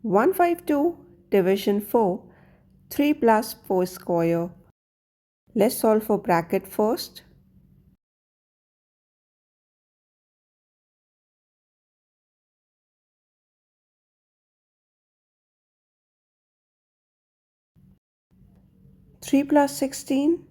152 division 4, 3 plus 4 square. Let's solve for bracket first. Three plus 16.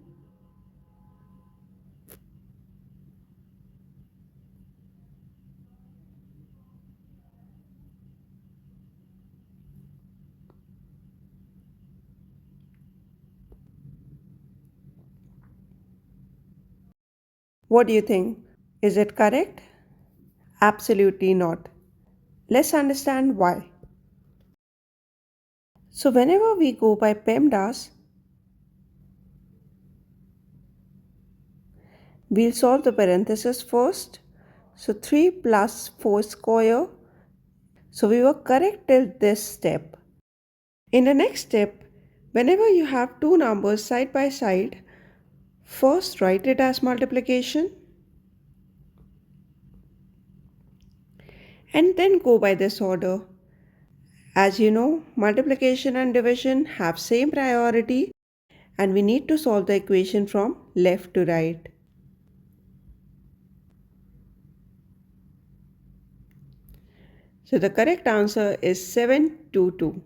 What do you think? Is it correct? Absolutely not. Let's understand why. So whenever we go by Pemdas, we'll solve the parenthesis first. So 3 plus 4 square. So we were correct till this step. In the next step, whenever you have two numbers side by side, first write it as multiplication and then go by this order. As you know, multiplication and division have same priority and we need to solve the equation from left to right. So the correct answer is 722.